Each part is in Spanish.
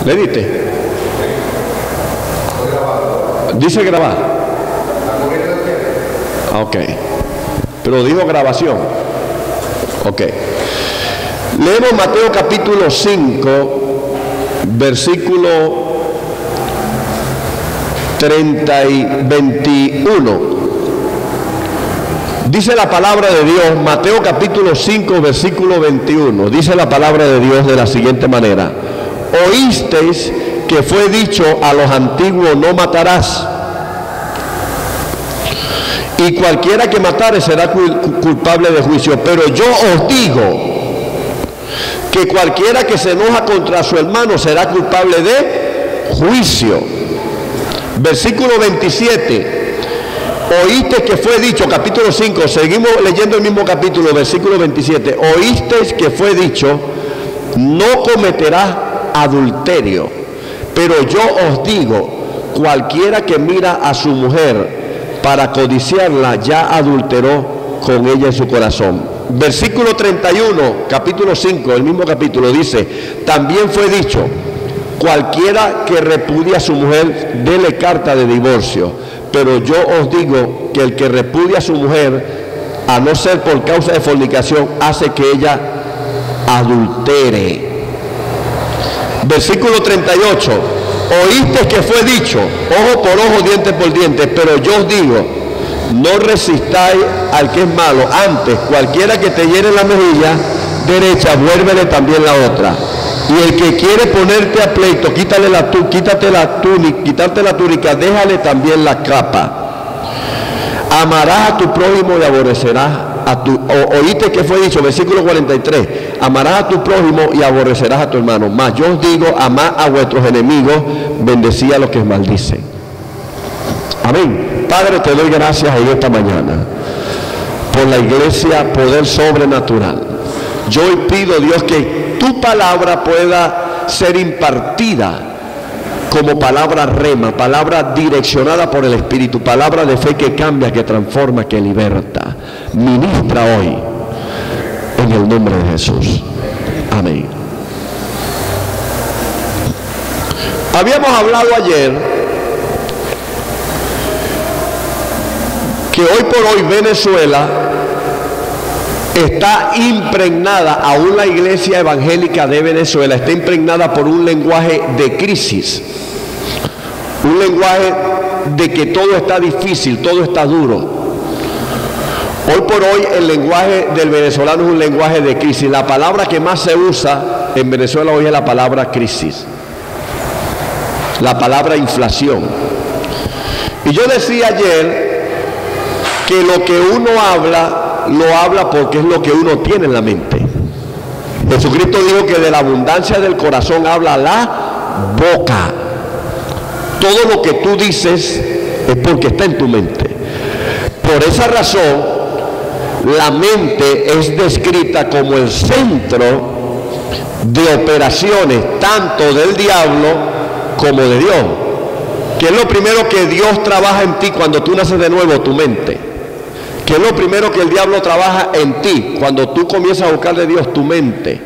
¿Le diste? Dice grabar. Ok. Pero dijo grabación. Ok. Leemos Mateo capítulo 5, versículo 30 y 21. Dice la palabra de Dios, Mateo capítulo 5, versículo 21. Dice la palabra de Dios de la siguiente manera: oísteis que fue dicho a los antiguos, no matarás, y cualquiera que matare será culpable de juicio. Pero yo os digo que cualquiera que se enoja contra su hermano será culpable de juicio. Versículo 27. Oíste que fue dicho, capítulo 5, seguimos leyendo el mismo capítulo, versículo 27. Oísteis que fue dicho, no cometerás adulterio. Pero yo os digo, cualquiera que mira a su mujer para codiciarla, ya adulteró con ella en su corazón. Versículo 31, capítulo 5, el mismo capítulo, dice, también fue dicho, cualquiera que repudia a su mujer, dele carta de divorcio. Pero yo os digo que el que repudia a su mujer, a no ser por causa de fornicación, hace que ella adultere. Versículo 38. Oíste que fue dicho, ojo por ojo, diente por diente, pero yo os digo, no resistáis al que es malo. Antes, cualquiera que te hiere la mejilla derecha, vuélvele también la otra. Y el que quiere ponerte a pleito, quítate la túnica, déjale también la capa. Amarás a tu prójimo y aborrecerás a tu... Oíste que fue dicho, versículo 43, amarás a tu prójimo y aborrecerás a tu hermano. Mas yo os digo, amad a vuestros enemigos, bendecid a los que os maldicen. Amén. Padre, te doy gracias en esta mañana por la iglesia Poder Sobrenatural. Yo hoy pido, Dios, que tu palabra pueda ser impartida como palabra rema, palabra direccionada por el Espíritu, palabra de fe que cambia, que transforma, que liberta. Ministra hoy en el nombre de Jesús. Amén. Habíamos hablado ayer que hoy por hoy Venezuela está impregnada, aún la iglesia evangélica de Venezuela está impregnada por un lenguaje de crisis, un lenguaje de que todo está difícil, todo está duro. Hoy por hoy el lenguaje del venezolano es un lenguaje de crisis. La palabra que más se usa en Venezuela hoy es la palabra crisis, la palabra inflación. Y yo decía ayer que lo que uno habla, lo habla porque es lo que uno tiene en la mente. Jesucristo dijo que de la abundancia del corazón habla la boca. Todo lo que tú dices es porque está en tu mente. Por esa razón, la mente es descrita como el centro de operaciones tanto del diablo como de Dios. Que es lo primero que Dios trabaja en ti cuando tú naces de nuevo, tu mente. Que es lo primero que el diablo trabaja en ti cuando tú comienzas a buscar de Dios, tu mente.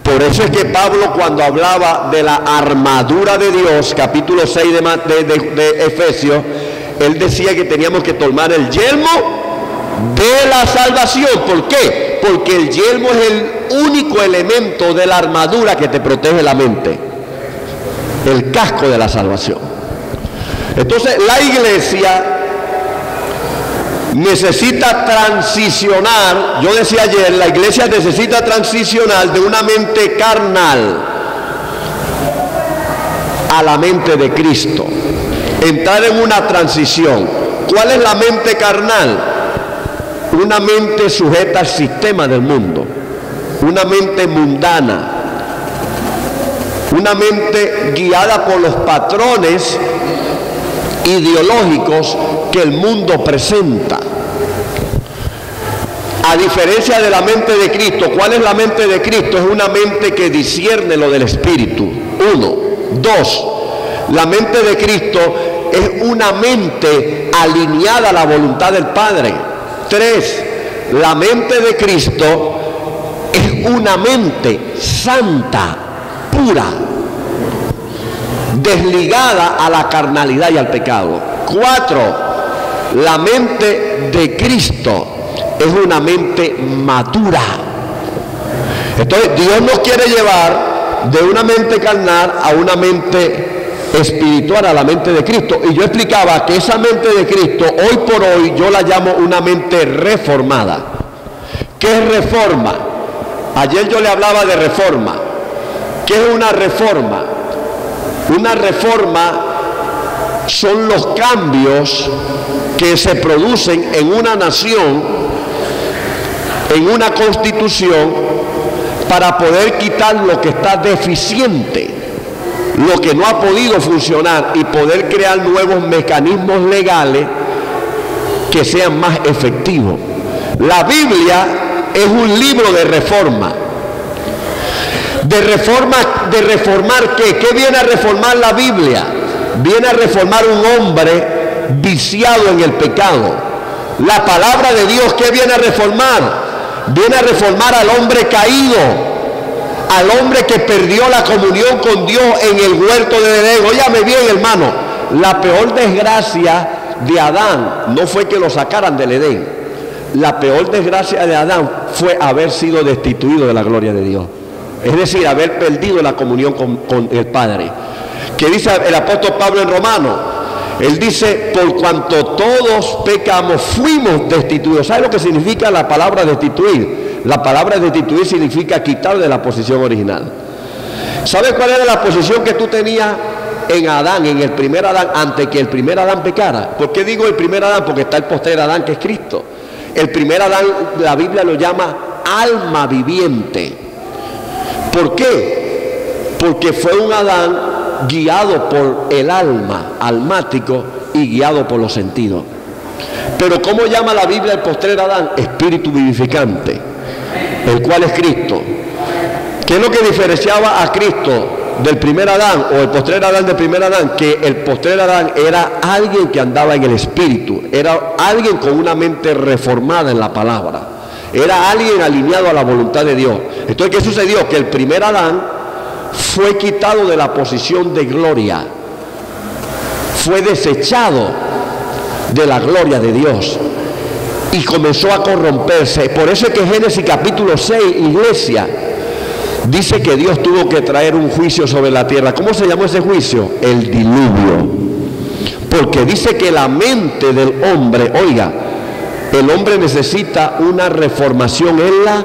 Por eso es que Pablo, cuando hablaba de la armadura de Dios, capítulo 6 de Efesios, él decía que teníamos que tomar el yelmo de la salvación. ¿Por qué? Porque el yelmo es el único elemento de la armadura que te protege la mente, el casco de la salvación. Entonces la iglesia necesita transicionar. Yo decía ayer, la iglesia necesita transicionar de una mente carnal a la mente de Cristo, entrar en una transición. ¿Cuál es la mente carnal? Una mente sujeta al sistema del mundo, una mente mundana, una mente guiada por los patrones ideológicos que el mundo presenta. A diferencia de la mente de Cristo, ¿cuál es la mente de Cristo? Es una mente que discierne lo del Espíritu. 1. 2. La mente de Cristo es una mente alineada a la voluntad del Padre. 3. La mente de Cristo es una mente santa, pura. desligada a la carnalidad y al pecado. 4, la mente de Cristo es una mente madura. Entonces Dios nos quiere llevar de una mente carnal a una mente espiritual, a la mente de Cristo. Y yo explicaba que esa mente de Cristo, hoy por hoy, yo la llamo una mente reformada. ¿Qué es reforma? Ayer yo le hablaba de reforma. ¿Qué es una reforma? Una reforma son los cambios que se producen en una nación, en una constitución, para poder quitar lo que está deficiente, lo que no ha podido funcionar, y poder crear nuevos mecanismos legales que sean más efectivos. La Biblia es un libro de reforma. ¿De reformar qué? ¿Qué viene a reformar la Biblia? Viene a reformar un hombre viciado en el pecado. La palabra de Dios, ¿qué viene a reformar? Viene a reformar al hombre caído, al hombre que perdió la comunión con Dios en el huerto de Edén. Óyame bien, hermano, la peor desgracia de Adán no fue que lo sacaran del Edén. La peor desgracia de Adán fue haber sido destituido de la gloria de Dios. Es decir, haber perdido la comunión con el Padre. Que dice el apóstol Pablo en Romanos, él dice, por cuanto todos pecamos, fuimos destituidos. ¿Sabe lo que significa la palabra destituir? La palabra destituir significa quitar de la posición original. ¿Sabe cuál era la posición que tú tenías en Adán, en el primer Adán, antes que el primer Adán pecara? ¿Por qué digo el primer Adán? Porque está el postrer Adán, que es Cristo. El primer Adán, la Biblia lo llama alma viviente. ¿Por qué? Porque fue un Adán guiado por el alma, almático, y guiado por los sentidos. Pero ¿cómo llama la Biblia el postrer Adán? Espíritu vivificante, el cual es Cristo. ¿Qué es lo que diferenciaba a Cristo del primer Adán o el postrer Adán del primer Adán? Que el postrer Adán era alguien que andaba en el espíritu, era alguien con una mente reformada en la palabra, era alguien alineado a la voluntad de Dios. Entonces, ¿qué sucedió? Que el primer Adán fue quitado de la posición de gloria, fue desechado de la gloria de Dios y comenzó a corromperse. Por eso es que Génesis capítulo 6, iglesia, dice que Dios tuvo que traer un juicio sobre la tierra. ¿Cómo se llamó ese juicio? El diluvio. Porque dice que la mente del hombre, oiga, el hombre necesita una reformación en la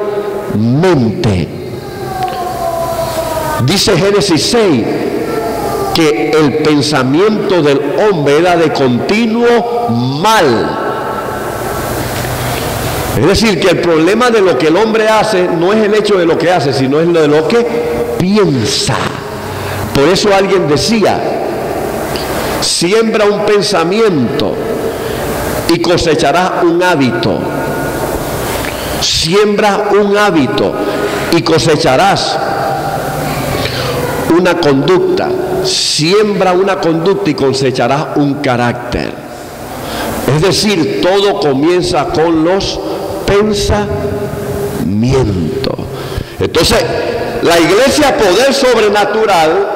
mente. Dice Génesis 6 que el pensamiento del hombre era de continuo mal. Es decir, que el problema de lo que el hombre hace no es el hecho de lo que hace, sino es de lo que piensa. Por eso alguien decía, siembra un pensamiento y cosecharás un hábito. Siembra un hábito y cosecharás una conducta. Siembra una conducta y cosecharás un carácter. Es decir, todo comienza con los pensamientos. Entonces, la iglesia Poder Sobrenatural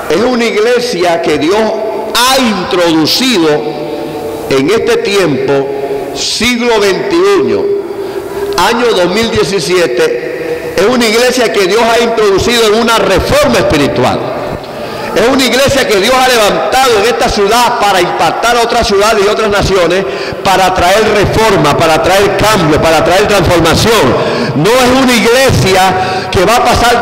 es una iglesia que Dios ha introducido en este tiempo, siglo XXI, año 2017, es una iglesia que Dios ha introducido en una reforma espiritual. Es una iglesia que Dios ha levantado en esta ciudad para impactar a otras ciudades y otras naciones, para traer reforma, para traer cambio, para traer transformación. No es una iglesia que va a pasar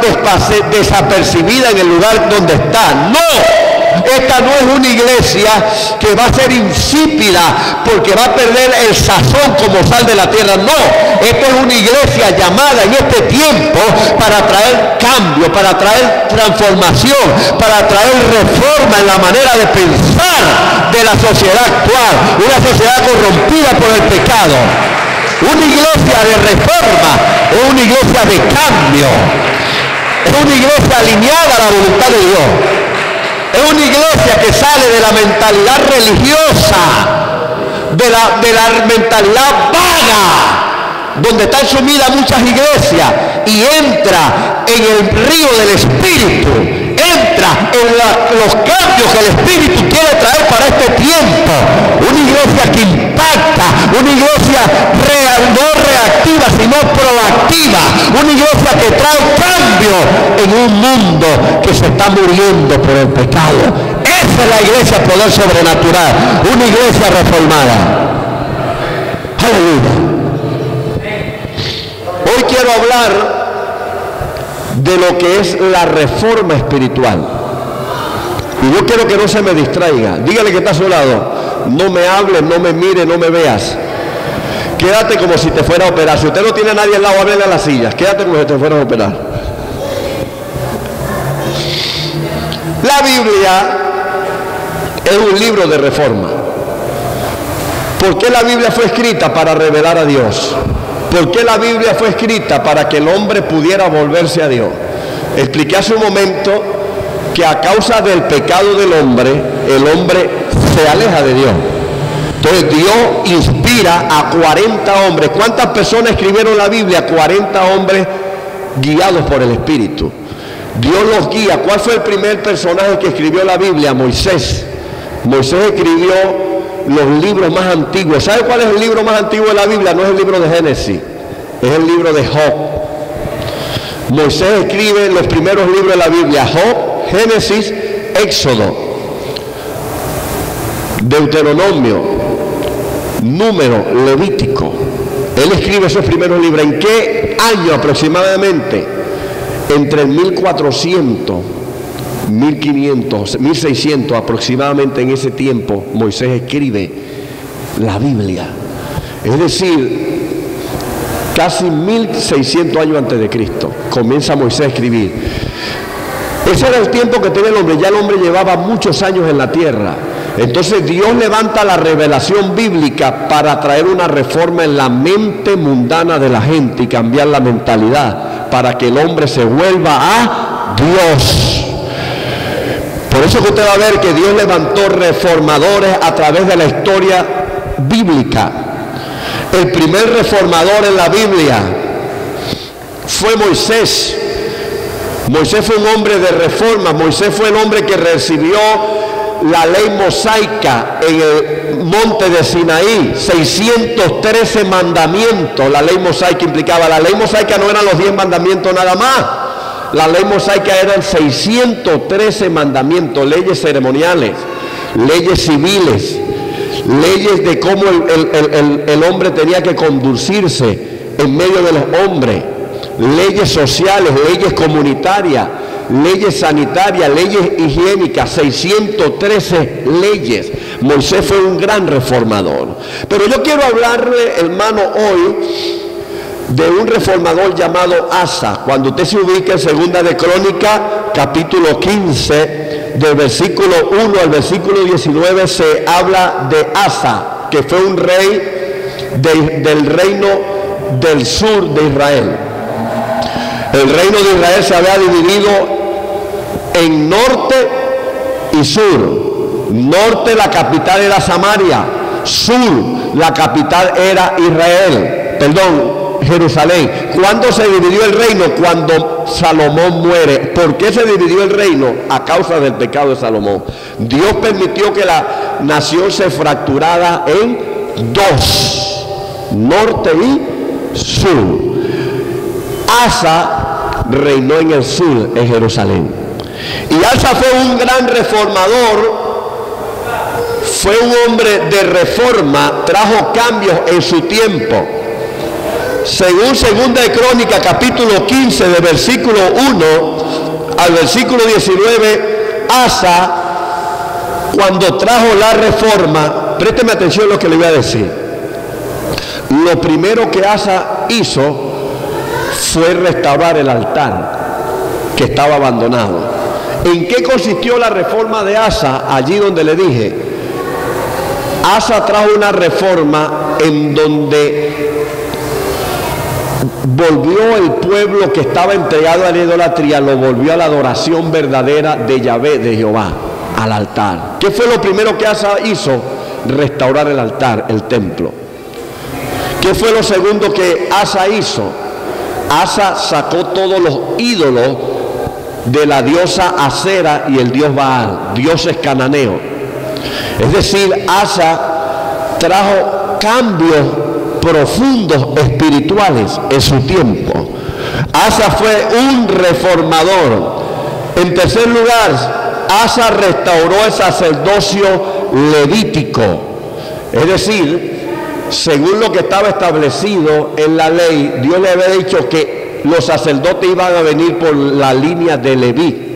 desapercibida en el lugar donde está. No. Esta no es una iglesia que va a ser insípida porque va a perder el sazón como sal de la tierra. No, esta es una iglesia llamada en este tiempo para traer cambio, para traer transformación, para traer reforma en la manera de pensar de la sociedad actual, una sociedad corrompida por el pecado. Una iglesia de reforma es una iglesia de cambio, es una iglesia alineada a la voluntad de Dios. Es una iglesia que sale de la mentalidad religiosa, de la mentalidad vaga, donde están sumidas muchas iglesias, y entra en el río del Espíritu, entra los cambios que el Espíritu quiere traer para este tiempo. Una iglesia que impacta, una iglesia no reactiva, sino proactiva, una iglesia que trae cambio en un mundo que se está muriendo por el pecado. Esa es la iglesia poder sobrenatural, una iglesia reformada. Aleluya. Hoy quiero hablar de lo que es la reforma espiritual. Y yo quiero que no se me distraiga. Dígale que está a su lado: no me hables, no me mires, no me veas. Quédate como si te fuera a operar. Si usted no tiene a nadie al lado, háblele a las sillas. Quédate como si te fuera a operar. La Biblia es un libro de reforma. ¿Por qué la Biblia fue escrita? Para revelar a Dios. ¿Por qué la Biblia fue escrita? Para que el hombre pudiera volverse a Dios. Expliqué hace un momento que a causa del pecado del hombre, el hombre se aleja de Dios. Entonces Dios inspira a 40 hombres. ¿Cuántas personas escribieron la Biblia? 40 hombres guiados por el Espíritu. Dios los guía. ¿Cuál fue el primer personaje que escribió la Biblia? Moisés. Moisés escribió los libros más antiguos. ¿Sabe cuál es el libro más antiguo de la Biblia? No es el libro de Génesis, es el libro de Job. Moisés escribe los primeros libros de la Biblia: Job, Génesis, Éxodo, Deuteronomio, Número, Levítico. Él escribe esos primeros libros. ¿En qué año aproximadamente? Entre el 1400, 1500, 1600 aproximadamente. En ese tiempo Moisés escribe la Biblia. Es decir, casi 1600 años antes de Cristo comienza Moisés a escribir. Ese era el tiempo que tenía el hombre. Ya el hombre llevaba muchos años en la tierra. Entonces Dios levanta la revelación bíblica para traer una reforma en la mente mundana de la gente y cambiar la mentalidad para que el hombre se vuelva a Dios. Por eso que usted va a ver que Dios levantó reformadores a través de la historia bíblica. El primer reformador en la Biblia fue Moisés. Moisés fue un hombre de reforma. Moisés fue el hombre que recibió la ley mosaica en el monte de Sinaí. 613 mandamientos. La ley mosaica implicaba. La ley mosaica no eran los 10 mandamientos nada más. La ley mosaica eran 613 mandamientos, leyes ceremoniales, leyes civiles, leyes de cómo el hombre tenía que conducirse en medio de los hombres, leyes sociales, leyes comunitarias, leyes sanitarias, leyes higiénicas, 613 leyes. Moisés fue un gran reformador. Pero yo quiero hablarle, hermano, hoy de un reformador llamado Asa. Cuando usted se ubica en Segunda de Crónicas, capítulo 15, del versículo 1 al versículo 19, se habla de Asa, que fue un rey del reino del sur de Israel. El reino de Israel se había dividido en norte y sur. Norte, la capital era Samaria. Sur, la capital era Jerusalén. ¿Cuándo se dividió el reino? Cuando Salomón muere. ¿Por qué se dividió el reino? A causa del pecado de Salomón. Dios permitió que la nación se fracturara en dos: norte y sur. Asa reinó en el sur, en Jerusalén. Y Asa fue un gran reformador. Fue un hombre de reforma, trajo cambios en su tiempo. Según Segunda de Crónicas, capítulo 15, de versículo 1 al versículo 19, Asa, cuando trajo la reforma, présteme atención a lo que le voy a decir. Lo primero que Asa hizo fue restaurar el altar que estaba abandonado. ¿En qué consistió la reforma de Asa? Allí donde le dije, Asa trajo una reforma en donde volvió el pueblo que estaba entregado a la idolatría, lo volvió a la adoración verdadera de Yahvé, de Jehová, al altar. ¿Qué fue lo primero que Asa hizo? Restaurar el altar, el templo. ¿Qué fue lo segundo que Asa hizo? Asa sacó todos los ídolos de la diosa Acera y el dios Baal, dioses cananeos. Es decir, Asa trajo cambios profundos espirituales en su tiempo. Asa fue un reformador. En tercer lugar, Asa restauró el sacerdocio levítico. Es decir, según lo que estaba establecido en la ley, Dios le había dicho que los sacerdotes iban a venir por la línea de Leví.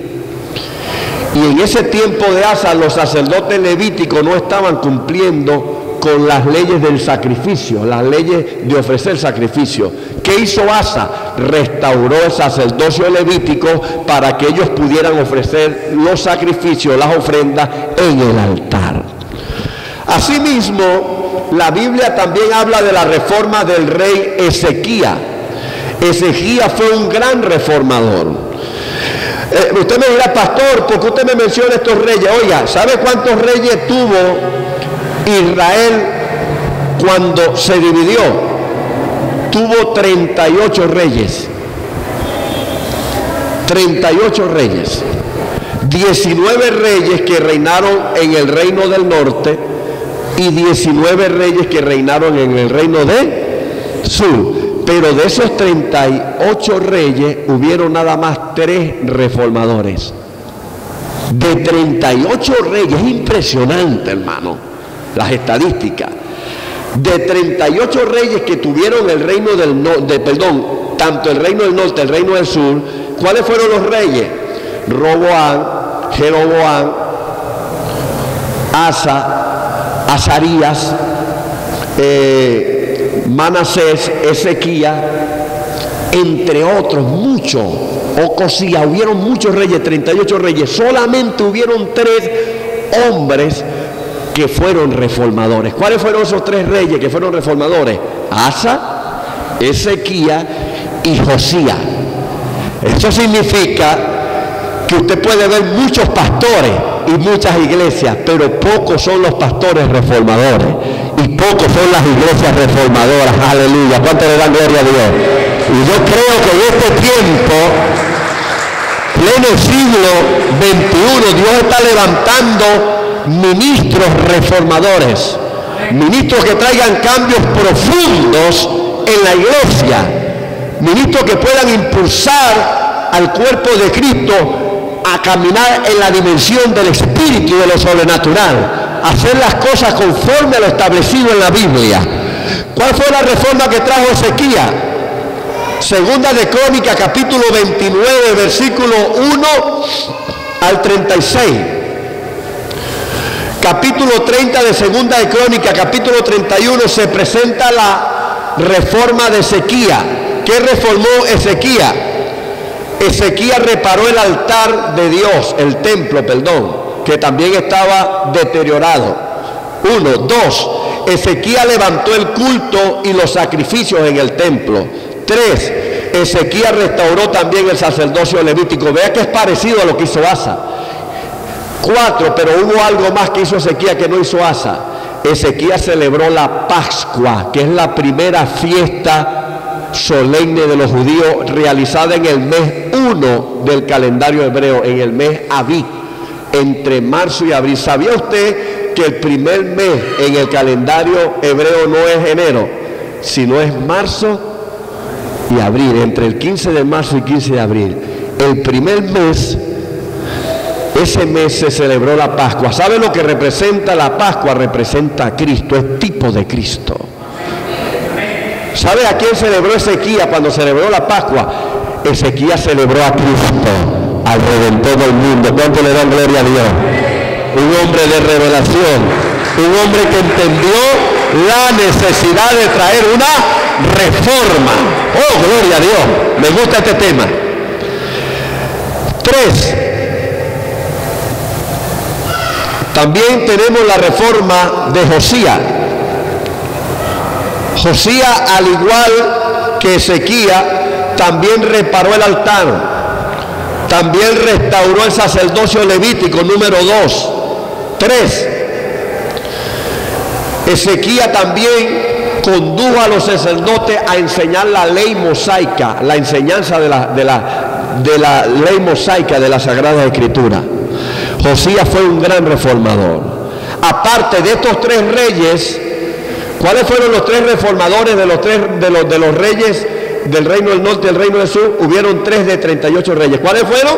Y en ese tiempo de Asa, los sacerdotes levíticos no estaban cumpliendo con las leyes del sacrificio, las leyes de ofrecer sacrificio. ¿Qué hizo Asa? Restauró el sacerdocio levítico para que ellos pudieran ofrecer los sacrificios, las ofrendas en el altar. Asimismo, la Biblia también habla de la reforma del rey Ezequías. Ezequías fue un gran reformador. Usted me dirá, pastor, ¿por qué usted me menciona estos reyes? Oiga, ¿sabe cuántos reyes tuvo Israel cuando se dividió? Tuvo 38 reyes. 38 reyes. 19 reyes que reinaron en el reino del norte y 19 reyes que reinaron en el reino del sur. Pero de esos 38 reyes hubieron nada más 3 reformadores. De 38 reyes, es impresionante, hermano, las estadísticas. De 38 reyes que tuvieron el reino del norte, tanto el reino del norte, el reino del sur, ¿cuáles fueron los reyes? Roboam, Jeroboam, Asa, Azarías, Manasés, Ezequías, entre otros, muchos. Ocosías, hubieron muchos reyes, 38 reyes. Solamente hubieron 3 hombres que fueron reformadores. ¿Cuáles fueron esos 3 reyes que fueron reformadores? Asa, Ezequías y Josías. Eso significa que usted puede ver muchos pastores y muchas iglesias, pero pocos son los pastores reformadores y pocos son las iglesias reformadoras. Aleluya, ¿cuánto le dan gloria a Dios? Y yo creo que en este tiempo, pleno siglo XXI, Dios está levantando ministros reformadores, ministros que traigan cambios profundos en la iglesia, ministros que puedan impulsar al cuerpo de Cristo a caminar en la dimensión del espíritu y de lo sobrenatural, hacer las cosas conforme a lo establecido en la Biblia. ¿Cuál fue la reforma que trajo Ezequías? Segunda de Crónicas, capítulo 29, versículo 1 al 36. Capítulo 30 de Segunda de Crónicas, capítulo 31, se presenta la reforma de Ezequías. ¿Qué reformó Ezequías? Ezequías reparó el altar de Dios, el templo, que también estaba deteriorado. 1, 2, Ezequías levantó el culto y los sacrificios en el templo. 3, Ezequías restauró también el sacerdocio levítico. Vea que es parecido a lo que hizo Asa. 4, pero hubo algo más que hizo Ezequías que no hizo Asa. Ezequías celebró la Pascua, que es la primera fiesta solemne de los judíos realizada en el mes 1 del calendario hebreo, en el mes Abib, entre marzo y abril. ¿Sabía usted que el primer mes en el calendario hebreo no es enero, sino es marzo y abril, entre el 15 de marzo y 15 de abril? El primer mes, ese mes se celebró la Pascua. ¿Sabe lo que representa la Pascua? Representa a Cristo, es tipo de Cristo. ¿Sabe a quién celebró Ezequías cuando celebró la Pascua? Ezequías celebró a Cristo, al Redentor del mundo. ¿Cuánto le dan gloria a Dios? Un hombre de revelación, un hombre que entendió la necesidad de traer una reforma. ¡Oh, gloria a Dios! Me gusta este tema. 3. También tenemos la reforma de Josías. Josías, al igual que Ezequías, también reparó el altar, también restauró el sacerdocio levítico, número 2. 3, Ezequías también condujo a los sacerdotes a enseñar la ley mosaica, la enseñanza de de la ley mosaica de la Sagrada Escritura. Josías fue un gran reformador. Aparte de estos tres reyes, ¿cuáles fueron los tres reformadores de los reyes del reino del norte y el reino del sur? Hubieron tres de 38 reyes. ¿Cuáles fueron?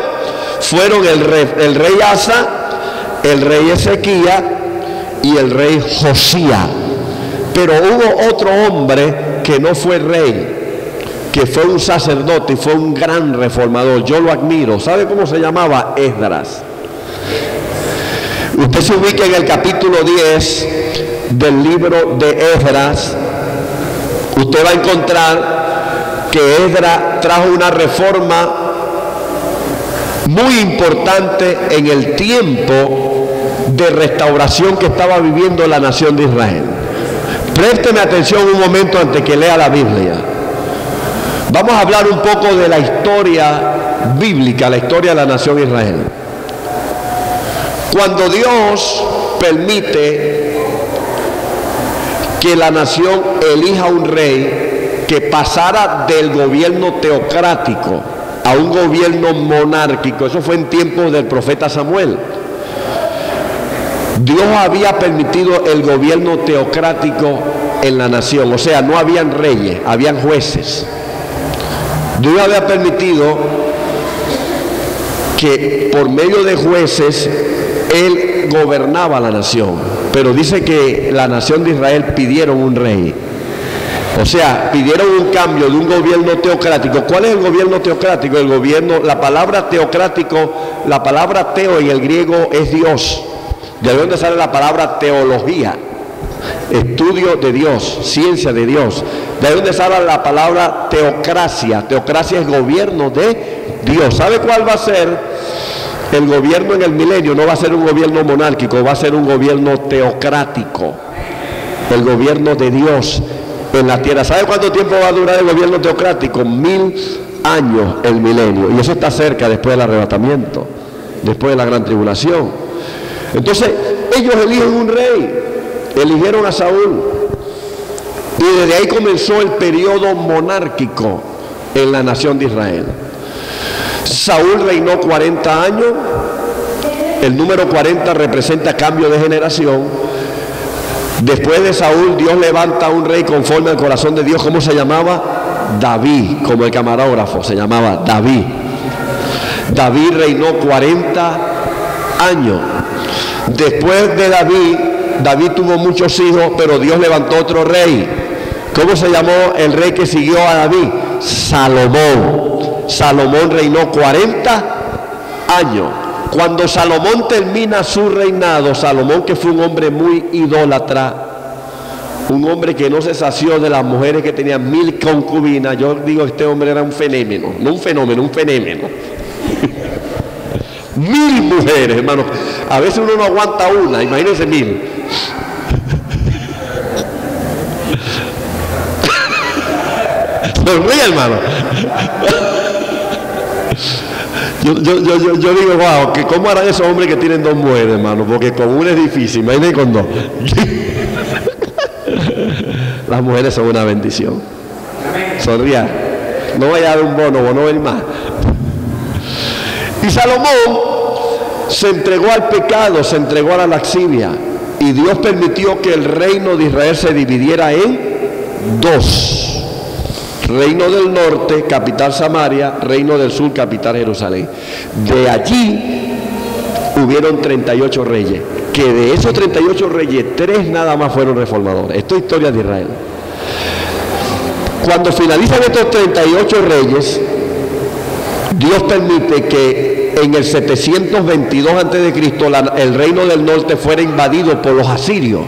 Fueron el rey Asa, el rey Ezequías y el rey Josías. Pero hubo otro hombre que no fue rey, que fue un sacerdote y fue un gran reformador. Yo lo admiro. ¿Sabe cómo se llamaba? Esdras. Usted se ubica en el capítulo 10 del libro de Esdras. Usted va a encontrar que Esdras trajo una reforma muy importante en el tiempo de restauración que estaba viviendo la nación de Israel. Présteme atención un momento antes que lea la Biblia. Vamos a hablar un poco de la historia bíblica, la historia de la nación de Israel. Cuando Dios permite que la nación elija un rey que pasara del gobierno teocrático a un gobierno monárquico, eso fue en tiempos del profeta Samuel. Dios había permitido el gobierno teocrático en la nación, o sea, no habían reyes, habían jueces. Dios había permitido que por medio de jueces Él gobernaba la nación, pero dice que la nación de Israel pidieron un rey. O sea, pidieron un cambio de un gobierno teocrático. ¿Cuál es el gobierno teocrático? El gobierno, la palabra teocrático, la palabra teo en el griego es Dios. ¿De dónde sale la palabra teología? Estudio de Dios, ciencia de Dios. ¿De dónde sale la palabra teocracia? Teocracia es gobierno de Dios. ¿Sabe cuál va a ser el gobierno en el milenio? No va a ser un gobierno monárquico, va a ser un gobierno teocrático. El gobierno de Dios en la tierra. ¿Sabe cuánto tiempo va a durar el gobierno teocrático? 1000 años el milenio. Y eso está cerca después del arrebatamiento, después de la gran tribulación. Entonces, ellos eligen un rey. Eligieron a Saúl. Y desde ahí comenzó el periodo monárquico en la nación de Israel. Saúl reinó 40 años. El número 40 representa cambio de generación. Después de Saúl, Dios levanta a un rey conforme al corazón de Dios. ¿Cómo se llamaba? David, como el camarógrafo, se llamaba David. David reinó 40 años. Después de David tuvo muchos hijos, pero Dios levantó otro rey. ¿Cómo se llamó el rey que siguió a David? Salomón. Salomón reinó 40 años. Cuando Salomón termina su reinado, Salomón, que fue un hombre muy idólatra, un hombre que no se sació de las mujeres, que tenía 1000 concubinas, yo digo que este hombre era un fenómeno, no un fenómeno, un fenómeno. 1000 mujeres, hermano. A veces uno no aguanta una, imagínense 1000. Sonríe, hermano. Yo digo, wow, que ¿cómo harán esos hombres que tienen 2 mujeres, hermano? Porque con una es difícil, imagínense con 2. Las mujeres son una bendición. Sonría. No vaya a dar un bono el más. Y Salomón se entregó al pecado, se entregó a la lascivia. Y Dios permitió que el reino de Israel se dividiera en 2. Reino del norte, capital Samaria; reino del sur, capital Jerusalén. De allí hubieron 38 reyes, que de esos 38 reyes, 3 nada más fueron reformadores. Esto es historia de Israel. Cuando finalizan estos 38 reyes, Dios permite que en el 722 a.C. el reino del norte fuera invadido por los asirios,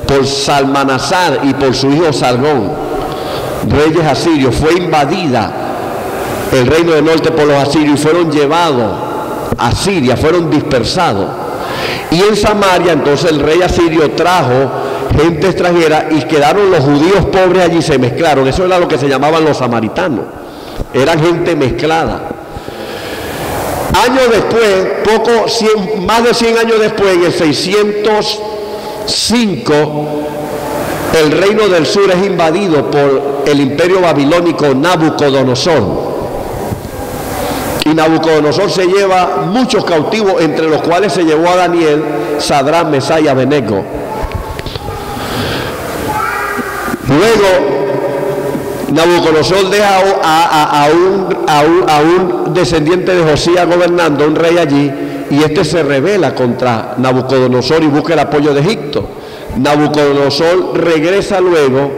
por Salmanasar y por su hijo Sargón, reyes asirios. Fue invadida el reino del norte por los asirios y fueron llevados a Siria, fueron dispersados. Y en Samaria entonces el rey asirio trajo gente extranjera y quedaron los judíos pobres allí, se mezclaron. Eso era lo que se llamaban los samaritanos, eran gente mezclada. Años después, más de 100 años después, en el 605, el reino del sur es invadido por el imperio babilónico Nabucodonosor. Y Nabucodonosor se lleva muchos cautivos, entre los cuales se llevó a Daniel, Sadrach, Mesach y Abednego. Luego Nabucodonosor deja a un descendiente de Josías gobernando, un rey allí, y este se rebela contra Nabucodonosor y busca el apoyo de Egipto. Nabucodonosor regresa luego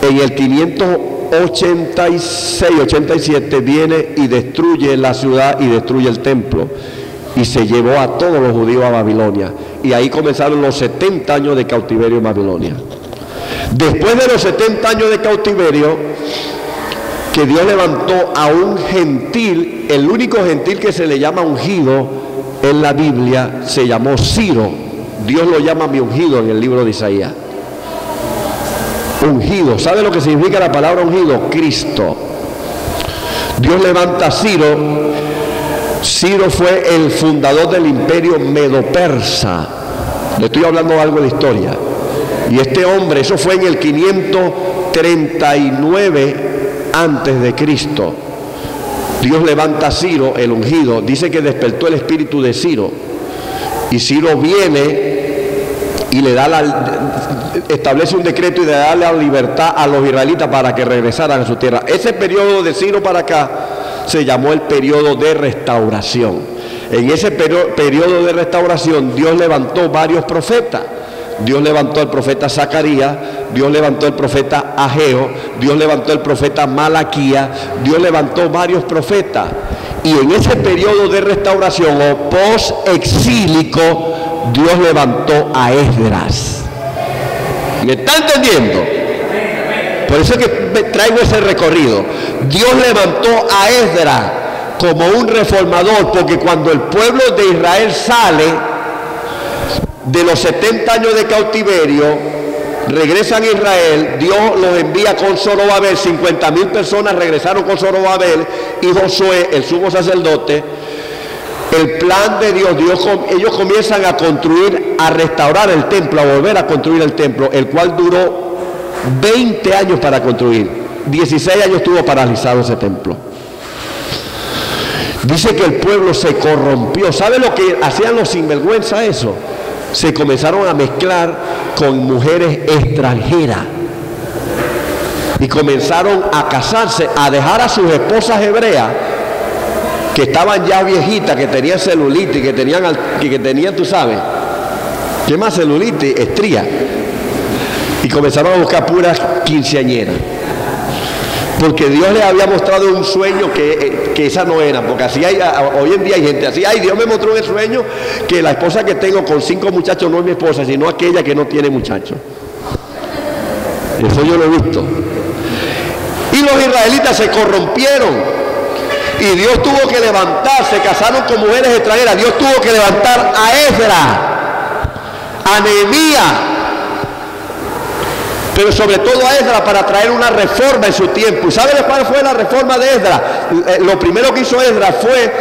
en el 586-87, viene y destruye la ciudad y destruye el templo, y se llevó a todos los judíos a Babilonia, y ahí comenzaron los 70 años de cautiverio en Babilonia. Después de los 70 años de cautiverio, que Dios levantó a un gentil, el único gentil que se le llama ungido en la Biblia, se llamó Ciro. Dios lo llama mi ungido en el libro de Isaías. Ungido, ¿sabe lo que significa la palabra ungido? Cristo. Dios levanta a Ciro. Ciro fue el fundador del imperio medo-persa. Le estoy hablando algo de historia. Y este hombre, eso fue en el 539 antes de Cristo. Dios levanta a Ciro, el ungido. Dice que despertó el espíritu de Ciro. Y Ciro viene y le da establece un decreto y le da la libertad a los israelitas para que regresaran a su tierra. Ese periodo de Ciro para acá se llamó el periodo de restauración. En ese periodo de restauración Dios levantó varios profetas. Dios levantó al profeta Zacarías, Dios levantó al profeta Ageo, Dios levantó al profeta Malaquías, Dios levantó varios profetas. Y en ese periodo de restauración o post-exílico, Dios levantó a Esdras. ¿Me está entendiendo? Por eso es que traigo ese recorrido. Dios levantó a Esdras como un reformador, porque cuando el pueblo de Israel sale de los 70 años de cautiverio, regresan a Israel, Dios los envía con Zorobabel, 50,000 personas regresaron con Zorobabel y Josué, el sumo sacerdote. El plan de Dios, ellos comienzan a construir, a restaurar el templo, a volver a construir el templo, el cual duró 20 años para construir. 16 años estuvo paralizado ese templo. Dice que el pueblo se corrompió. ¿Sabe lo que hacían los sinvergüenza eso? Se comenzaron a mezclar con mujeres extranjeras y comenzaron a casarse, a dejar a sus esposas hebreas que estaban ya viejitas, que tenían celulitis, que tenían, tú sabes, ¿qué más celulitis? Estrías. Y comenzaron a buscar puras quinceañeras, porque Dios les había mostrado un sueño que esa no era, porque así hay, hoy en día hay gente así. Ay, Dios me mostró en el sueño que la esposa que tengo con 5 muchachos no es mi esposa, sino aquella que no tiene muchachos. Eso yo lo he visto. Y los israelitas se corrompieron y Dios tuvo que levantar, se casaron con mujeres extranjeras. Dios tuvo que levantar a Esdras, a Nehemías, pero sobre todo a Esdras, para traer una reforma en su tiempo. ¿Y saben cuál fue la reforma de Esdras? Lo primero que hizo Esdras fue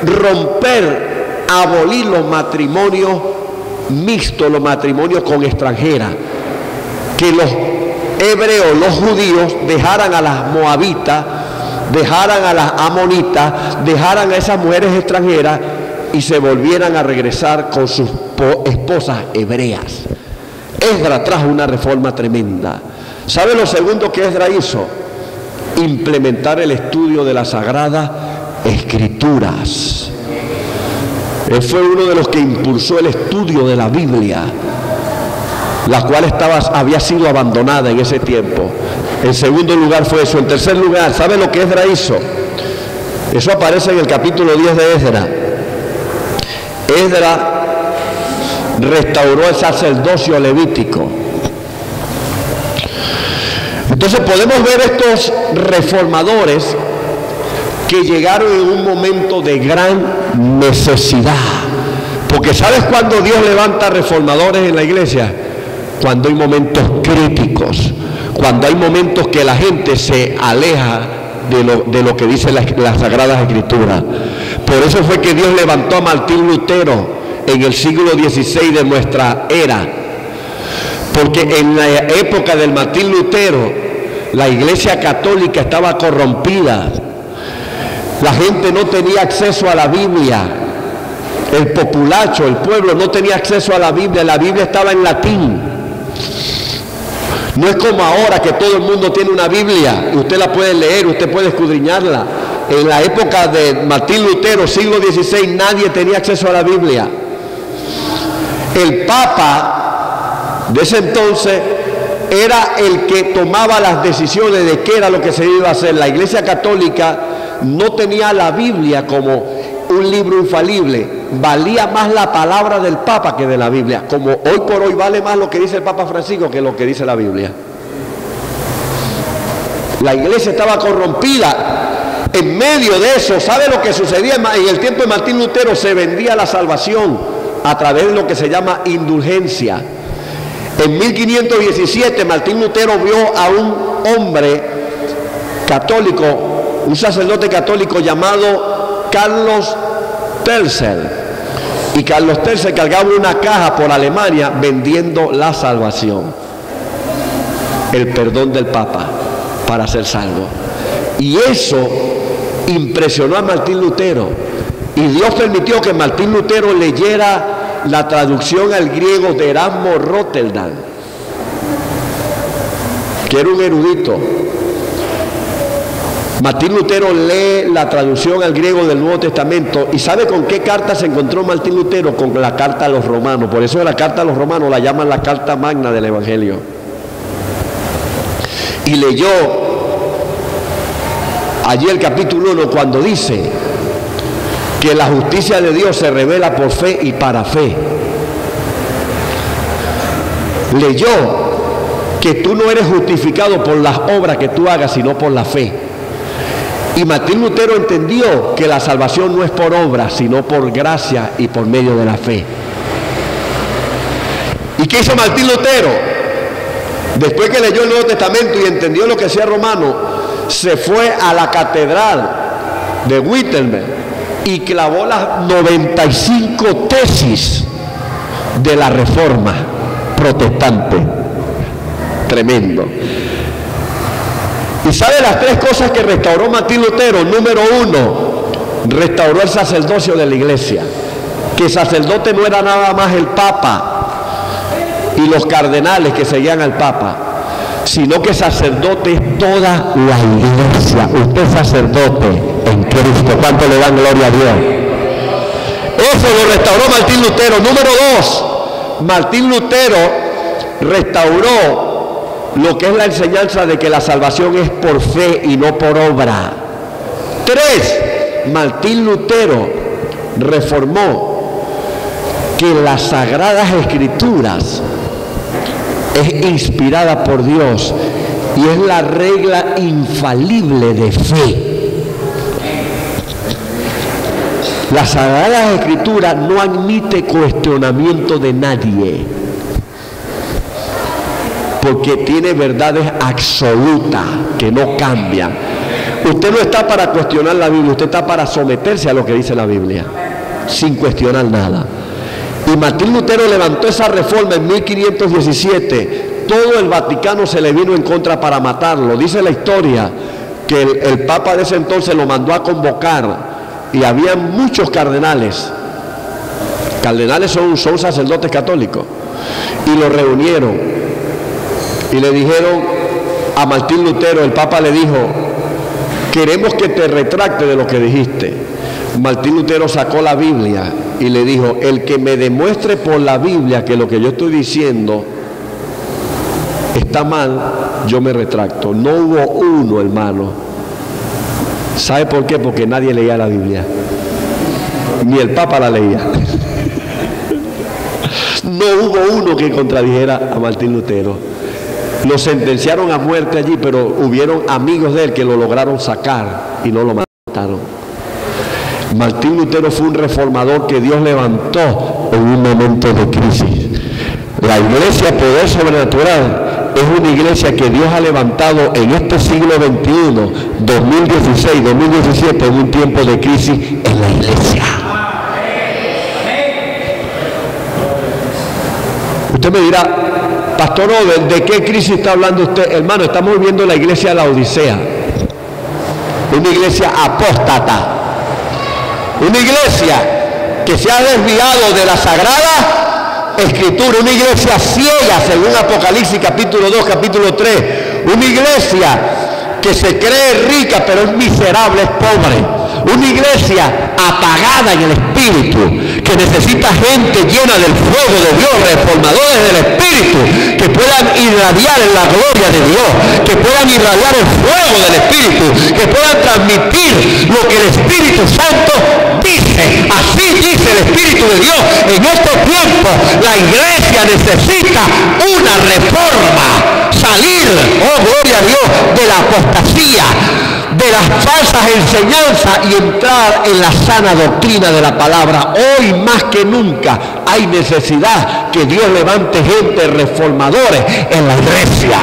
romper, abolir los matrimonios mixtos, los matrimonios con extranjeras, que los hebreos, los judíos, dejaran a las moabitas, dejaran a las amonitas, dejaran a esas mujeres extranjeras y se volvieran a regresar con sus esposas hebreas. Esdras trajo una reforma tremenda. ¿Sabe lo segundo que Esdras hizo? Implementar el estudio de las Sagradas Escrituras. Él fue uno de los que impulsó el estudio de la Biblia, la cual había sido abandonada en ese tiempo. En segundo lugar fue eso. En tercer lugar, ¿sabe lo que Esdras hizo? Eso aparece en el capítulo 10 de Esdras. Esdras restauró el sacerdocio levítico. Entonces podemos ver estos reformadores que llegaron en un momento de gran necesidad. Porque ¿sabes cuándo Dios levanta reformadores en la iglesia? Cuando hay momentos críticos, cuando hay momentos que la gente se aleja de lo que dice las Sagradas Escrituras. Por eso fue que Dios levantó a Martín Lutero en el siglo XVI de nuestra era, porque en la época del Martín Lutero la iglesia católica estaba corrompida. La gente no tenía acceso a la Biblia. El populacho, el pueblo no tenía acceso a la Biblia estaba en latín. No es como ahora que todo el mundo tiene una Biblia y usted la puede leer, usted puede escudriñarla. En la época de Martín Lutero, siglo XVI, nadie tenía acceso a la Biblia. El Papa de ese entonces era el que tomaba las decisiones de qué era lo que se iba a hacer. La Iglesia Católica no tenía la Biblia como un libro infalible. Valía más la palabra del Papa que de la Biblia. Como hoy por hoy vale más lo que dice el Papa Francisco que lo que dice la Biblia. La iglesia estaba corrompida. En medio de eso, ¿sabe lo que sucedía? En el tiempo de Martín Lutero se vendía la salvación a través de lo que se llama indulgencia. En 1517 Martín Lutero vio a un hombre católico, un sacerdote católico llamado Carlos Tercel. Y Carlos Tercel cargaba una caja por Alemania vendiendo la salvación, el perdón del Papa para ser salvo. Y eso impresionó a Martín Lutero. Y Dios permitió que Martín Lutero leyera la traducción al griego de Erasmo Rotterdam, que era un erudito. Martín Lutero lee la traducción al griego del Nuevo Testamento. ¿Y sabe con qué carta se encontró Martín Lutero? Con la carta a los romanos. Por eso la carta a los romanos la llaman la carta magna del Evangelio. Y leyó allí el capítulo 1 cuando dice que la justicia de Dios se revela por fe y para fe. Leyó que tú no eres justificado por las obras que tú hagas, sino por la fe. Y Martín Lutero entendió que la salvación no es por obras, sino por gracia y por medio de la fe. ¿Y qué hizo Martín Lutero? Después que leyó el Nuevo Testamento y entendió lo que decía Romano, se fue a la catedral de Wittenberg y clavó las 95 tesis de la Reforma protestante. Tremendo. ¿Y sabe las tres cosas que restauró Martín Lutero? Número uno, restauró el sacerdocio de la iglesia. Que el sacerdote no era nada más el Papa y los cardenales que seguían al Papa, sino que sacerdote es toda la iglesia. Usted es sacerdote en Cristo. ¿Cuánto le dan gloria a Dios? Eso lo restauró Martín Lutero. Número dos, Martín Lutero restauró lo que es la enseñanza de que la salvación es por fe y no por obra. Tres, Martín Lutero reformó que las Sagradas Escrituras es inspirada por Dios y es la regla infalible de fe. La Sagrada Escritura no admite cuestionamiento de nadie, porque tiene verdades absolutas que no cambian. Usted no está para cuestionar la Biblia, usted está para someterse a lo que dice la Biblia, sin cuestionar nada. Y Martín Lutero levantó esa reforma en 1517. Todo el Vaticano se le vino en contra para matarlo. Dice la historia que el Papa de ese entonces lo mandó a convocar y había muchos cardenales. Cardenales son sacerdotes católicos. Y lo reunieron y le dijeron a Martín Lutero, el Papa le dijo: queremos que te retracte de lo que dijiste. Martín Lutero sacó la Biblia y le dijo: el que me demuestre por la Biblia que lo que yo estoy diciendo está mal, yo me retracto. No hubo uno, hermano. ¿Sabe por qué? Porque nadie leía la Biblia. Ni el Papa la leía. No hubo uno que contradijera a Martín Lutero. Lo sentenciaron a muerte allí, pero hubieron amigos de él que lo lograron sacar y no lo mataron. Martín Lutero fue un reformador que Dios levantó en un momento de crisis. La iglesia Poder Sobrenatural es una iglesia que Dios ha levantado en este siglo XXI, 2016, 2017, en un tiempo de crisis en la iglesia. Usted me dirá: Pastor Obed, ¿de qué crisis está hablando usted? Hermano, estamos viviendo la iglesia de la Odisea. una iglesia apóstata, una iglesia que se ha desviado de la Sagrada Escritura, una iglesia ciega según Apocalipsis capítulo 2, capítulo 3, una iglesia que se cree rica pero es miserable, es pobre. Una iglesia apagada en el espíritu, que necesita gente llena del fuego de Dios, reformadores del espíritu, que puedan irradiar en la gloria de Dios, que puedan irradiar el fuego del espíritu, que puedan transmitir lo que el Espíritu Santo dice. Así dice el Espíritu de Dios. En este tiempo la iglesia necesita una reforma, salir, oh gloria a Dios, de la apostasía, de las falsas enseñanzas y entrar en la sana doctrina de la palabra. Hoy más que nunca hay necesidad que Dios levante gente reformadores en la iglesia.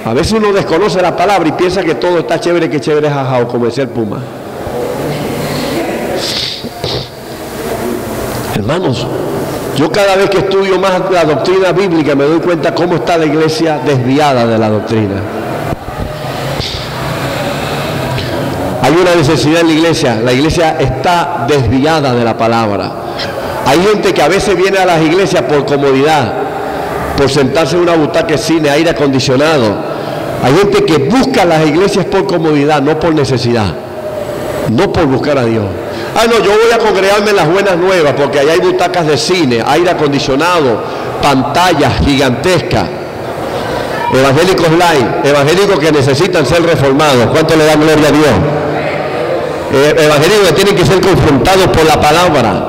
A veces uno desconoce la palabra y piensa que todo está chévere, que chévere es ajao, como decía el Puma. Hermanos, yo cada vez que estudio más la doctrina bíblica me doy cuenta cómo está la iglesia desviada de la doctrina. Hay una necesidad en la iglesia está desviada de la palabra. Hay gente que a veces viene a las iglesias por comodidad, por sentarse en una butaca de cine, aire acondicionado. Hay gente que busca las iglesias por comodidad, no por necesidad, no por buscar a Dios. Ah, no, yo voy a congregarme en las buenas nuevas porque allá hay butacas de cine, aire acondicionado, pantallas gigantescas. Evangélicos light, evangélicos que necesitan ser reformados. ¿Cuánto le dan gloria a Dios? Evangélicos que tienen que ser confrontados por la palabra.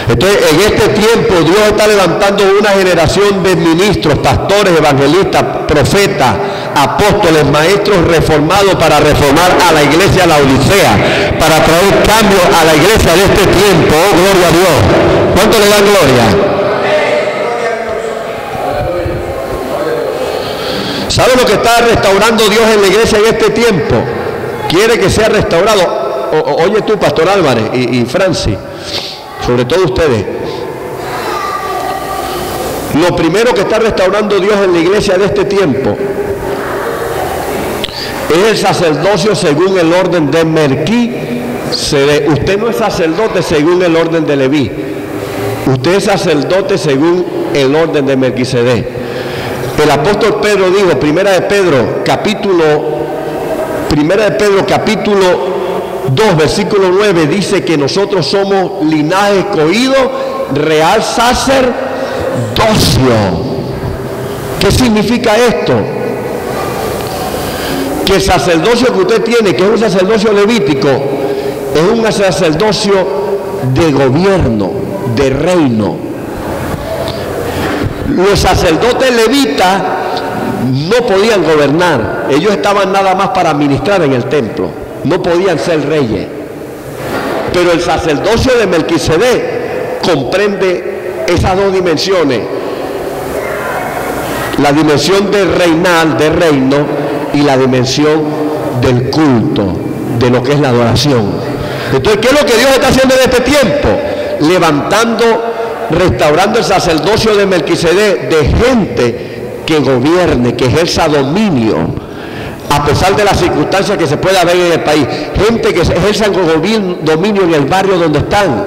Entonces, en este tiempo Dios está levantando una generación de ministros, pastores, evangelistas, profetas, apóstoles, maestros reformados para reformar a la iglesia de la Odisea, para traer cambio a la iglesia de este tiempo. Oh, gloria a Dios. ¿Cuánto le dan gloria? ¿Sabe lo que está restaurando Dios en la iglesia en este tiempo? Quiere que sea restaurado. Oye tú, Pastor Álvarez y Francis, sobre todo ustedes. Lo primero que está restaurando Dios en la iglesia de este tiempo es el sacerdocio según el orden de Melquisedec. Usted no es sacerdote según el orden de Leví. Usted es sacerdote según el orden de Melquisedec. El apóstol Pedro dijo, Primera de Pedro capítulo 2, versículo 9, dice que nosotros somos linaje escogido, real sacerdocio. ¿Qué significa esto? Que el sacerdocio que usted tiene, que es un sacerdocio levítico, es un sacerdocio de gobierno, de reino. Los sacerdotes levitas no podían gobernar, ellos estaban nada más para ministrar en el templo, no podían ser reyes. Pero el sacerdocio de Melquisedec comprende esas dos dimensiones, la dimensión del reinar, del reino, y la dimensión del culto, de lo que es la adoración. Entonces, ¿qué es lo que Dios está haciendo en este tiempo? Levantando, restaurando el sacerdocio de Melquisedec de gente que gobierne, que ejerza dominio, a pesar de las circunstancias que se pueda ver en el país. Gente que ejerza dominio en el barrio donde están,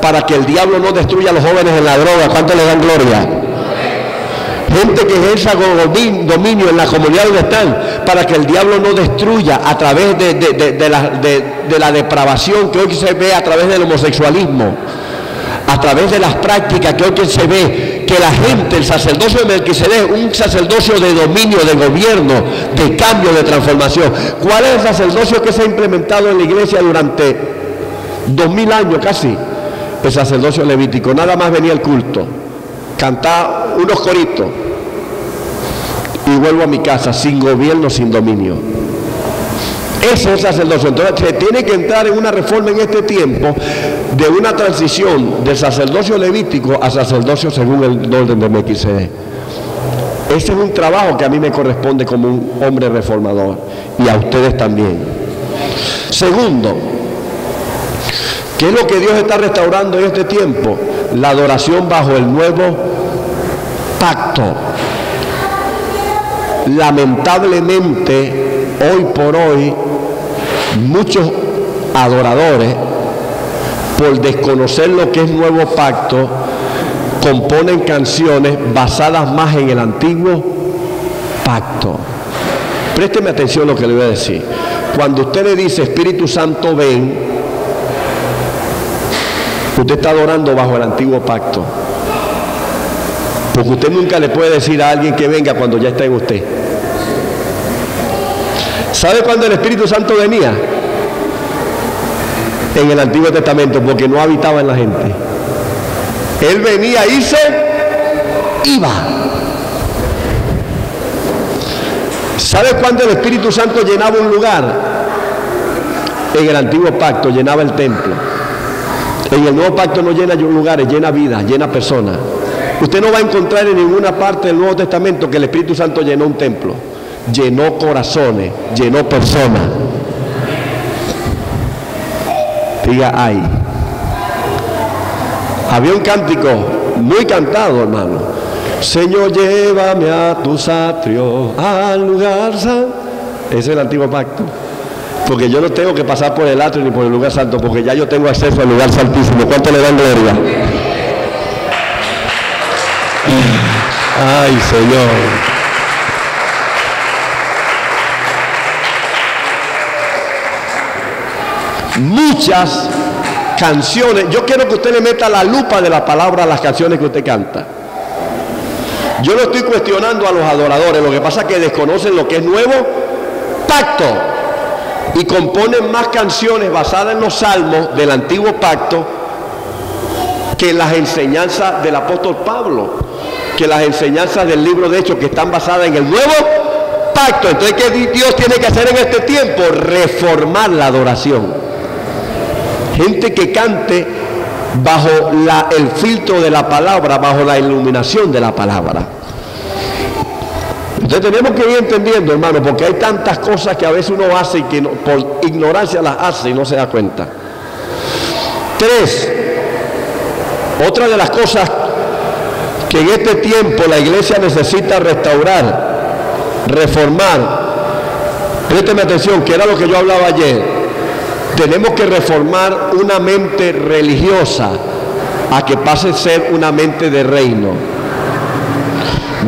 para que el diablo no destruya a los jóvenes en la droga. ¿Cuánto le dan gloria? Gente que ejerza dominio en la comunidad donde están, para que el diablo no destruya a través de la depravación que hoy se ve a través del homosexualismo, a través de las prácticas que hoy se ve, que la gente, el sacerdocio de Melquisedec, un sacerdocio de dominio, de gobierno, de cambio, de transformación. ¿Cuál es el sacerdocio que se ha implementado en la iglesia durante 2000 años casi? El sacerdocio levítico. Nada más venía el culto, cantaba unos coritos y vuelvo a mi casa, sin gobierno, sin dominio. Ese es el sacerdocio. Entonces se tiene que entrar en una reforma en este tiempo, de una transición del sacerdocio levítico a sacerdocio según el orden de Melquisedec. Ese es un trabajo que a mí me corresponde como un hombre reformador, y a ustedes también. Segundo, ¿qué es lo que Dios está restaurando en este tiempo? La adoración bajo el nuevo pacto. Lamentablemente, hoy por hoy muchos adoradores, por desconocer lo que es nuevo pacto, componen canciones basadas más en el antiguo pacto. Présteme atención a lo que le voy a decir. Cuando usted le dice Espíritu Santo ven, usted está adorando bajo el antiguo pacto, porque usted nunca le puede decir a alguien que venga cuando ya está en usted. ¿Sabe cuándo el Espíritu Santo venía? En el Antiguo Testamento, porque no habitaba en la gente. Él venía y se iba. ¿Sabe cuándo el Espíritu Santo llenaba un lugar? En el Antiguo Pacto llenaba el templo. En el Nuevo Pacto no llena lugares, llena vidas, llena personas. Usted no va a encontrar en ninguna parte del Nuevo Testamento que el Espíritu Santo llenó un templo. Llenó corazones, llenó personas. Diga ay. Había un cántico muy cantado, hermano. Señor, llévame a tus atrios, al lugar santo. Ese es el Antiguo Pacto. Porque yo no tengo que pasar por el atrio ni por el lugar santo, porque ya yo tengo acceso al lugar santísimo. ¿Cuánto le dan gloria? Ay, Señor. Muchas canciones, yo quiero que usted le meta la lupa de la palabra a las canciones que usted canta. Yo no estoy cuestionando a los adoradores, lo que pasa es que desconocen lo que es nuevo pacto y componen más canciones basadas en los salmos del antiguo pacto que las enseñanzas del apóstol Pablo, que las enseñanzas del libro de Hechos, que están basadas en el nuevo pacto. Entonces, ¿qué Dios tiene que hacer en este tiempo? Reformar la adoración. Gente que cante bajo el filtro de la palabra, bajo la iluminación de la palabra. Entonces tenemos que ir entendiendo, hermano, porque hay tantas cosas que a veces uno hace y que por ignorancia las hace y no se da cuenta. 3. Otra de las cosas que en este tiempo la iglesia necesita restaurar, reformar. Présteme atención, que era lo que yo hablaba ayer. Tenemos que reformar una mente religiosa a que pase a ser una mente de reino.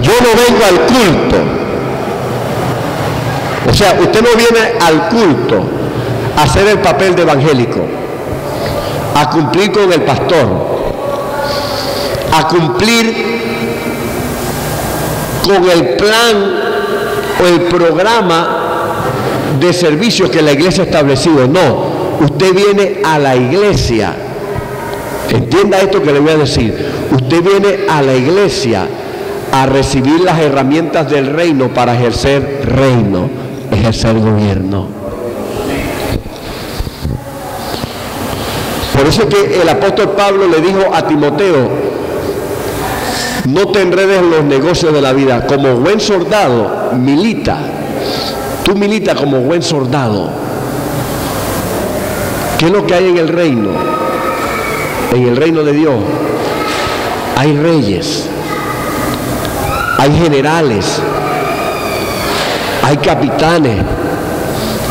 Yo no vengo al culto. O sea, usted no viene al culto a hacer el papel de evangélico, a cumplir con el pastor, a cumplir con el plan o el programa de servicios que la iglesia ha establecido. No, usted viene a la iglesia. Entienda esto que le voy a decir. Usted viene a la iglesia a recibir las herramientas del reino para ejercer reino, ejercer gobierno. Por eso es que el apóstol Pablo le dijo a Timoteo: no te enredes en los negocios de la vida. Como buen soldado, milita. Tú milita como buen soldado. ¿Qué es lo que hay en el reino? En el reino de Dios hay reyes, hay generales, hay capitanes,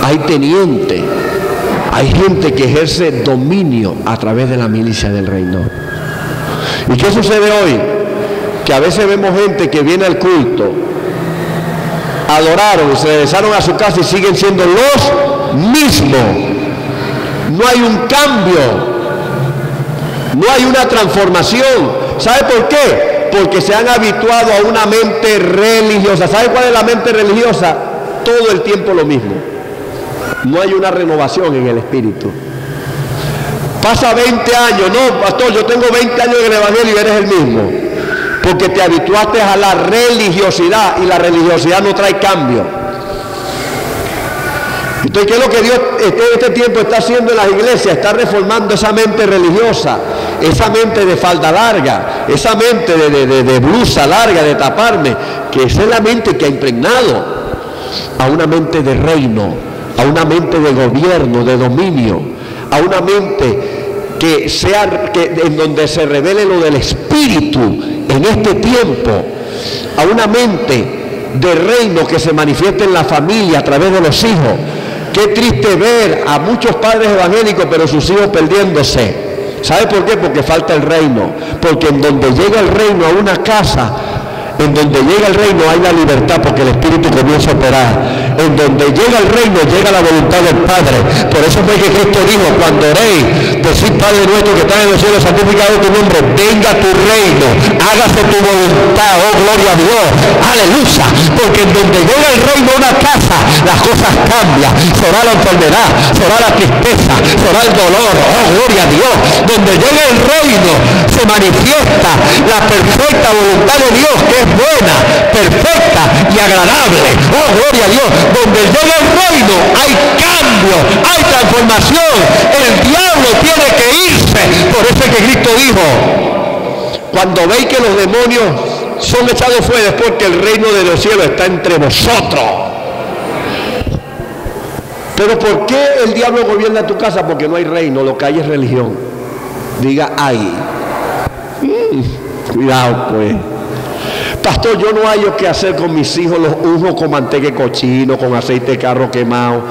hay tenientes, hay gente que ejerce dominio a través de la milicia del reino. ¿Y qué sucede hoy? Que a veces vemos gente que viene al culto, adoraron, se regresaron a su casa y siguen siendo los mismos. No hay un cambio, no hay una transformación. ¿Sabe por qué? Porque se han habituado a una mente religiosa. ¿Sabe cuál es la mente religiosa? Todo el tiempo lo mismo. No hay una renovación en el espíritu. Pasa 20 años, no, pastor, yo tengo 20 años en el evangelio y eres el mismo. Porque te habituaste a la religiosidad y la religiosidad no trae cambio. Entonces, ¿qué es lo que Dios en este tiempo está haciendo en las iglesias? Está reformando esa mente religiosa, esa mente de falda larga, esa mente de blusa larga, de taparme, que esa es la mente que ha impregnado a una mente de reino, a una mente de gobierno, de dominio, a una mente en donde se revele lo del Espíritu en este tiempo, a una mente de reino que se manifiesta en la familia a través de los hijos. Qué triste ver a muchos padres evangélicos, pero sus hijos perdiéndose. ¿Sabe por qué? Porque falta el reino. Porque en donde llega el reino a una casa, en donde llega el reino hay la libertad, porque el Espíritu comienza a operar. En donde llega el reino llega la voluntad del Padre. Por eso fue que Cristo dijo: cuando oréis, decid: Padre nuestro que estás en los cielos, santificado tu nombre, venga tu reino, hágase tu voluntad, oh gloria a Dios, aleluya. Porque en donde llega el reino a una casa, las cosas cambian. Será la enfermedad, será la tristeza, será el dolor, oh gloria a Dios. Donde llega el reino se manifiesta la perfecta voluntad de Dios, que es buena, perfecta y agradable, oh gloria a Dios. Donde llega el reino hay cambio, hay transformación. El diablo tiene que irse. Por eso es que Cristo dijo: cuando veis que los demonios son echados fuera, es porque el reino de los cielos está entre vosotros. Pero ¿por qué el diablo gobierna tu casa? Porque no hay reino, lo que hay es religión. Diga: ay. Cuidado pues. Pastor, yo no hallo qué hacer con mis hijos, los unjo con manteca cochino, con aceite de carro quemado,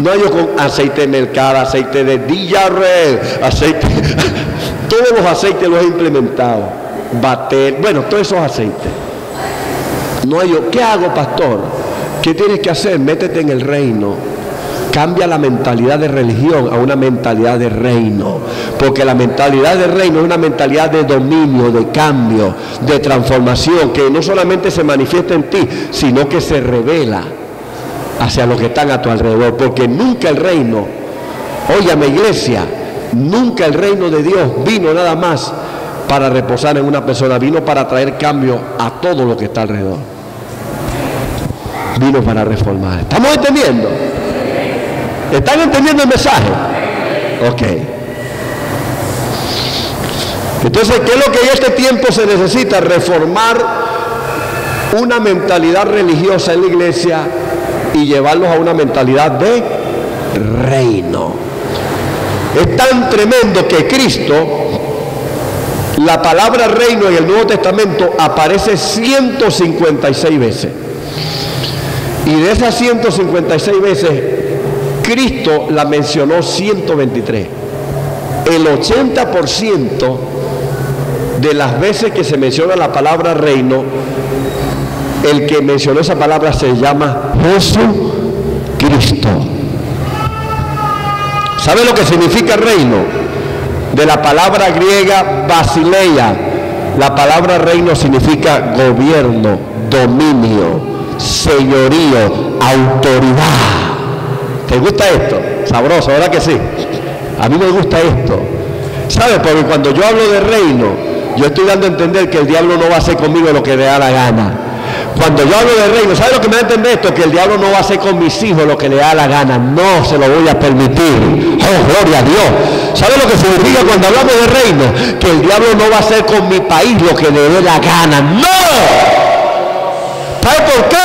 no hallo con aceite de mercado, aceite de Dillarred, aceite, todos los aceites los he implementado, bater, bueno, todos esos aceites. No hallo, ¿qué hago, pastor? ¿Qué tienes que hacer? Métete en el reino. Cambia la mentalidad de religión a una mentalidad de reino, porque la mentalidad de reino es una mentalidad de dominio, de cambio, de transformación, que no solamente se manifiesta en ti, sino que se revela hacia los que están a tu alrededor, porque nunca el reino, óyame iglesia, nunca el reino de Dios vino nada más para reposar en una persona, vino para traer cambio a todo lo que está alrededor, vino para reformar. ¿Estamos entendiendo? ¿Están entendiendo el mensaje? Ok. Entonces, ¿qué es lo que en este tiempo se necesita? Reformar una mentalidad religiosa en la iglesia y llevarlos a una mentalidad de reino. Es tan tremendo que Cristo, la palabra reino en el Nuevo Testamento aparece 156 veces. Y de esas 156 veces, Cristo la mencionó 123. El 80% de las veces que se menciona la palabra reino, el que mencionó esa palabra se llama Jesucristo. ¿Sabe lo que significa reino? De la palabra griega basileia, la palabra reino significa gobierno, dominio, señorío, autoridad. ¿Te gusta esto? Sabroso, ¿verdad que sí? A mí me gusta esto. ¿Sabes? Porque cuando yo hablo de reino, yo estoy dando a entender que el diablo no va a hacer conmigo lo que le da la gana. Cuando yo hablo de reino, ¿sabes lo que me da a entender esto? Que el diablo no va a hacer con mis hijos lo que le da la gana. No se lo voy a permitir. ¡Oh, gloria a Dios! ¿Sabes lo que significa cuando hablamos de reino? Que el diablo no va a hacer con mi país lo que le dé la gana. ¡No! ¿Sabe por qué?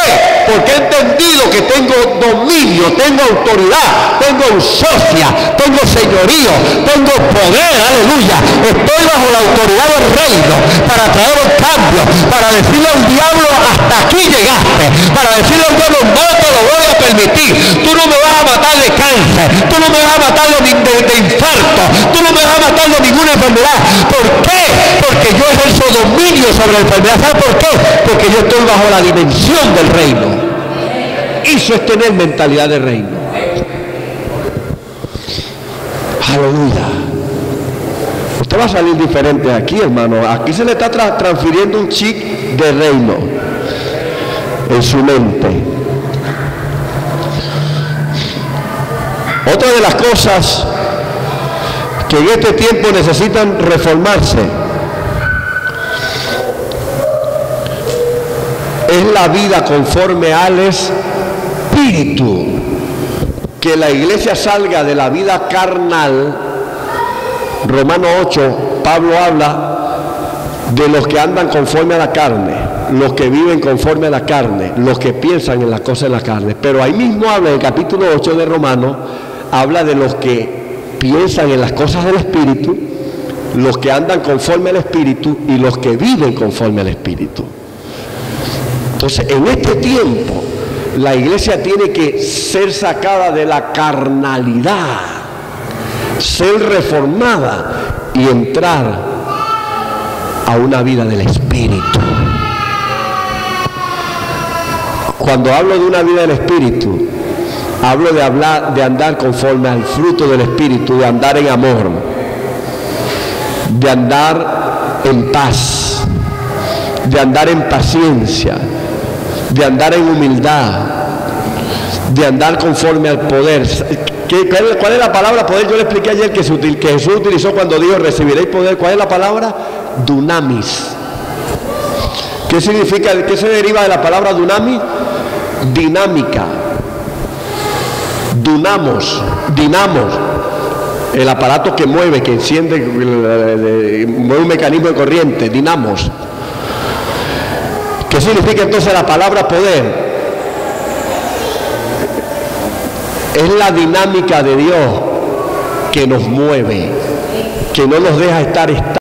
Porque he entendido que tengo dominio, tengo autoridad, tengo ausocia, tengo señorío, tengo poder, aleluya. Estoy bajo la autoridad del reino para traer el cambio, para decirle al diablo: hasta aquí llegaste, para decirle al diablo: no te lo voy a permitir, tú no me vas a matar de cáncer, tú no me vas a matar de infarto, tú no me vas a matar de ninguna enfermedad. ¿Por qué? Porque yo ejerzo dominio sobre la enfermedad. ¿Sabe por qué? Porque yo estoy bajo la dimensión del reino. Eso es tener mentalidad de reino. Aleluya. Usted va a salir diferente aquí, hermano. Aquí se le está transfiriendo un chip de reino en su mente. Otra de las cosas que en este tiempo necesitan reformarse es la vida conforme al Espíritu. Que la iglesia salga de la vida carnal. Romanos 8, Pablo habla de los que andan conforme a la carne, los que viven conforme a la carne, los que piensan en las cosas de la carne. Pero ahí mismo habla, en el capítulo 8 de Romanos, habla de los que piensan en las cosas del Espíritu, los que andan conforme al Espíritu y los que viven conforme al Espíritu. Entonces, en este tiempo, la iglesia tiene que ser sacada de la carnalidad, ser reformada y entrar a una vida del Espíritu. Cuando hablo de una vida del Espíritu, hablo de andar conforme al fruto del Espíritu, de andar en amor, de andar en paz, de andar en paciencia, de andar en humildad, de andar conforme al poder. ¿Cuál es la palabra poder? Yo le expliqué ayer que Jesús utilizó cuando dijo recibiréis poder. ¿Cuál es la palabra? Dunamis. ¿Qué significa? ¿Qué se deriva de la palabra dunamis? Dinámica. Dinamos, el aparato que mueve, que enciende, mueve un mecanismo de corriente, dinamos. ¿Qué significa entonces la palabra poder? Es la dinámica de Dios que nos mueve, que no nos deja estar